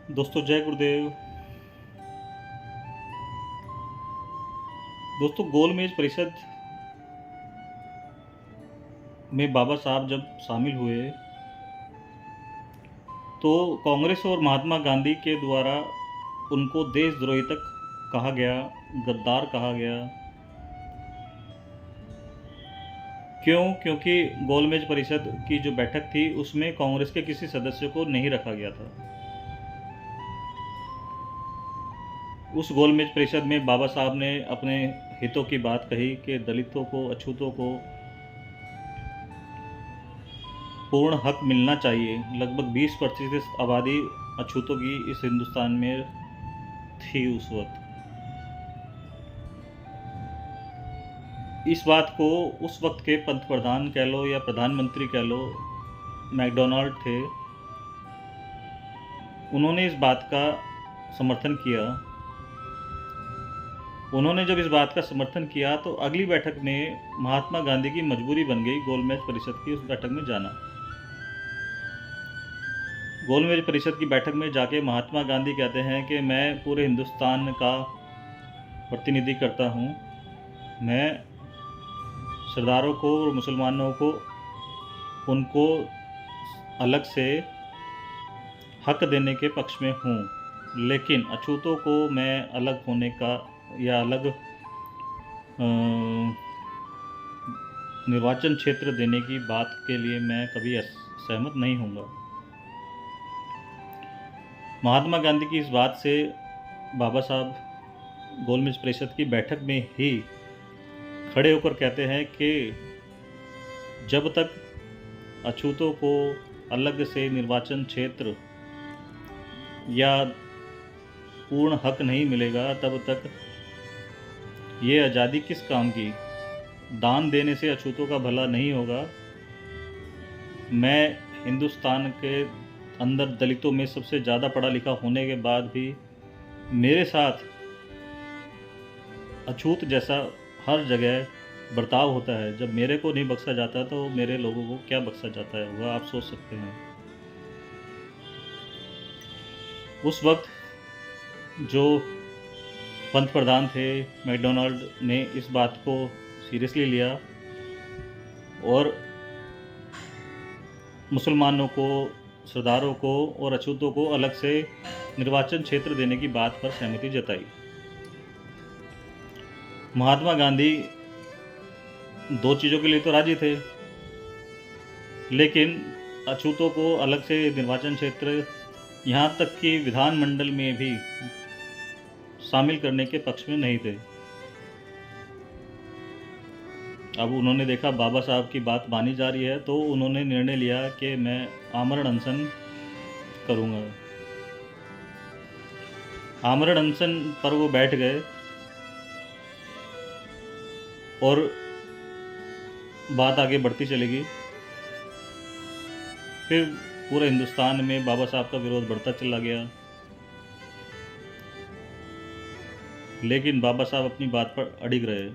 दोस्तों जय गुरुदेव। दोस्तों गोलमेज परिषद में बाबा साहब जब शामिल हुए तो कांग्रेस और महात्मा गांधी के द्वारा उनको देशद्रोही तक कहा गया, गद्दार कहा गया। क्यों? क्योंकि गोलमेज परिषद की जो बैठक थी उसमें कांग्रेस के किसी सदस्य को नहीं रखा गया था। उस गोलमेज परिषद में बाबा साहब ने अपने हितों की बात कही कि दलितों को, अछूतों को पूर्ण हक मिलना चाहिए। लगभग 20% आबादी अछूतों की इस हिंदुस्तान में थी उस वक्त। इस बात को उस वक्त के पंत प्रधान कह लो या प्रधानमंत्री कह लो, मैकडोनाल्ड थे, उन्होंने इस बात का समर्थन किया। उन्होंने जब इस बात का समर्थन किया तो अगली बैठक में महात्मा गांधी की मजबूरी बन गई गोलमेज परिषद की उस बैठक में जाना। गोलमेज परिषद की बैठक में जाके महात्मा गांधी कहते हैं कि मैं पूरे हिंदुस्तान का प्रतिनिधि करता हूँ। मैं सरदारों को और मुसलमानों को उनको अलग से हक देने के पक्ष में हूँ, लेकिन अछूतों को मैं अलग होने का या अलग निर्वाचन क्षेत्र देने की बात के लिए मैं कभी सहमत नहीं होऊंगा। महात्मा गांधी की इस बात से बाबा साहब गोलमेज परिषद की बैठक में ही खड़े होकर कहते हैं कि जब तक अछूतों को अलग से निर्वाचन क्षेत्र या पूर्ण हक नहीं मिलेगा तब तक ये आज़ादी किस काम की। दान देने से अछूतों का भला नहीं होगा। मैं हिंदुस्तान के अंदर दलितों में सबसे ज़्यादा पढ़ा लिखा होने के बाद भी मेरे साथ अछूत जैसा हर जगह बर्ताव होता है। जब मेरे को नहीं बख्शा जाता तो मेरे लोगों को क्या बख्शा जाता है, वह आप सोच सकते हैं। उस वक्त जो पंत प्रधान थे मैकडोनाल्ड ने इस बात को सीरियसली लिया और मुसलमानों को, सरदारों को और अछूतों को अलग से निर्वाचन क्षेत्र देने की बात पर सहमति जताई। महात्मा गांधी दो चीज़ों के लिए तो राजी थे, लेकिन अछूतों को अलग से निर्वाचन क्षेत्र, यहाँ तक कि विधानमंडल में भी शामिल करने के पक्ष में नहीं थे। अब उन्होंने देखा बाबा साहब की बात मानी जा रही है तो उन्होंने निर्णय लिया कि मैं आमरण अनशन करूँगा। आमरण अनशन पर वो बैठ गए और बात आगे बढ़ती चलेगी। फिर पूरे हिंदुस्तान में बाबा साहब का विरोध बढ़ता चला गया, लेकिन बाबा साहब अपनी बात पर अड़िग रहे।